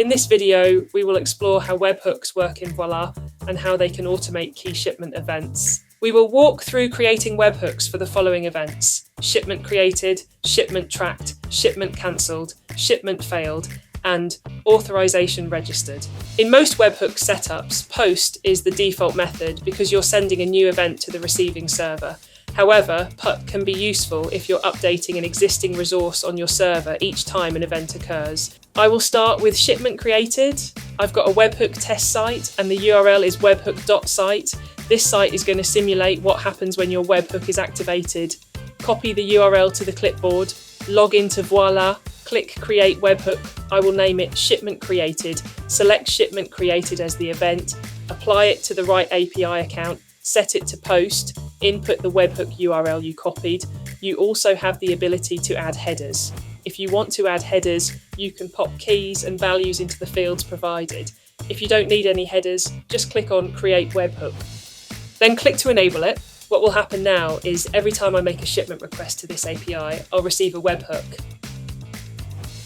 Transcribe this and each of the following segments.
In this video, we will explore how webhooks work in Voila and how they can automate key shipment events. We will walk through creating webhooks for the following events: shipment created, shipment tracked, shipment cancelled, shipment failed, and authorization registered. In most webhook setups, post is the default method because you're sending a new event to the receiving server. However, put can be useful if you're updating an existing resource on your server each time an event occurs. I will start with shipment created. I've got a webhook test site and the URL is webhook.site. This site is going to simulate what happens when your webhook is activated. Copy the URL to the clipboard, log into Voila, click Create Webhook. I will name it Shipment Created. Select Shipment Created as the event, apply it to the right API account, set it to post, input the webhook URL you copied. You also have the ability to add headers. If you want to add headers, you can pop keys and values into the fields provided. If you don't need any headers, just click on Create Webhook. Then click to enable it. What will happen now is every time I make a shipment request to this API, I'll receive a webhook.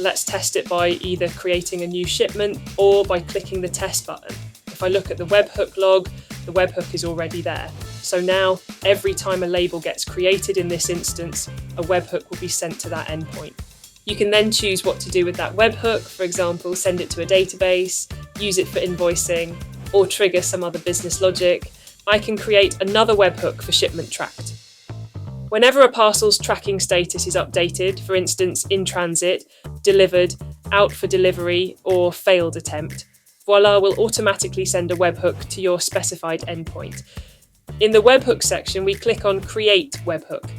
Let's test it by either creating a new shipment or by clicking the test button. If I look at the webhook log, the webhook is already there. So now, every time a label gets created in this instance, a webhook will be sent to that endpoint. You can then choose what to do with that webhook, for example, send it to a database, use it for invoicing, or trigger some other business logic. I can create another webhook for shipment tracked. Whenever a parcel's tracking status is updated, for instance, in transit, delivered, out for delivery, or failed attempt, Voila will automatically send a webhook to your specified endpoint. In the webhook section, we click on Create Webhook.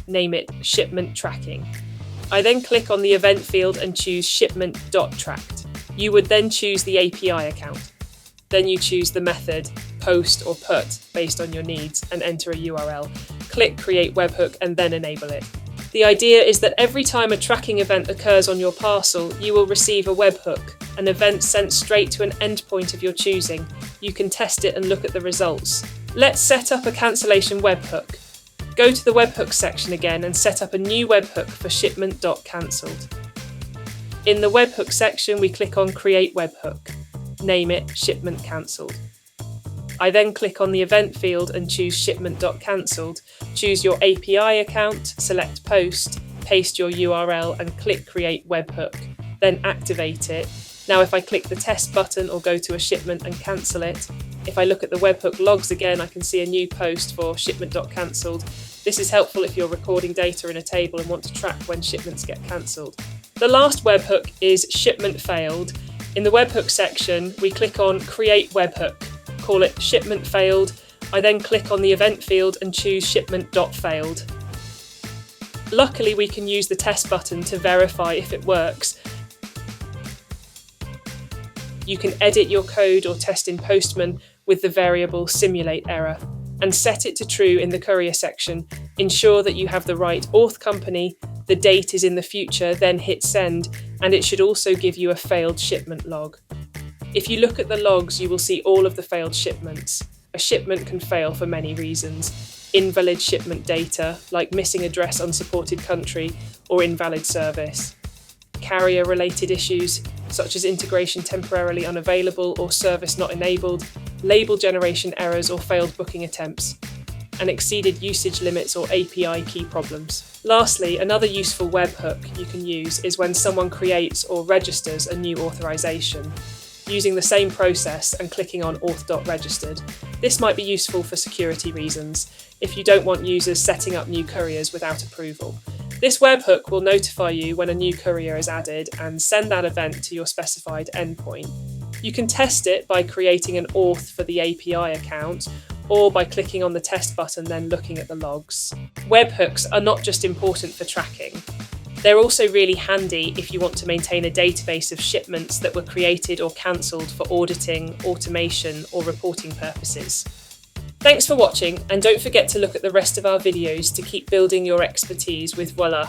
Name it Shipment Tracking. I then click on the event field and choose shipment.tracked. You would then choose the API account. Then you choose the method, post or put, based on your needs, and enter a URL. Click Create Webhook and then enable it. The idea is that every time a tracking event occurs on your parcel, you will receive a webhook, an event sent straight to an endpoint of your choosing. You can test it and look at the results. Let's set up a cancellation webhook. Go to the webhook section again and set up a new webhook for shipment.cancelled. In the webhook section, we click on Create Webhook. Name it Shipment Cancelled. I then click on the event field and choose shipment.cancelled. Choose your API account, select post, paste your URL and click Create Webhook. Then activate it. Now if I click the test button or go to a shipment and cancel it, if I look at the webhook logs again, I can see a new post for shipment.cancelled. This is helpful if you're recording data in a table and want to track when shipments get cancelled. The last webhook is Shipment Failed. In the webhook section, we click on Create Webhook, call it Shipment Failed. I then click on the event field and choose shipment.failed. Luckily, we can use the test button to verify if it works. You can edit your code or test in Postman with the variable simulate error and set it to true in the courier section. Ensure that you have the right auth company, the date is in the future, then hit send, and it should also give you a failed shipment log. If you look at the logs, you will see all of the failed shipments. A shipment can fail for many reasons. Invalid shipment data, like missing address, unsupported country, or invalid service. Carrier-related issues, such as integration temporarily unavailable or service not enabled, label generation errors or failed booking attempts, and exceeded usage limits or API key problems. Lastly, another useful webhook you can use is when someone creates or registers a new authorization, using the same process and clicking on auth.registered. This might be useful for security reasons, if you don't want users setting up new couriers without approval. This webhook will notify you when a new courier is added and send that event to your specified endpoint. You can test it by creating an auth for the API account or by clicking on the test button then looking at the logs. Webhooks are not just important for tracking. They're also really handy if you want to maintain a database of shipments that were created or cancelled for auditing, automation, or reporting purposes. Thanks for watching, and don't forget to look at the rest of our videos to keep building your expertise with Voila.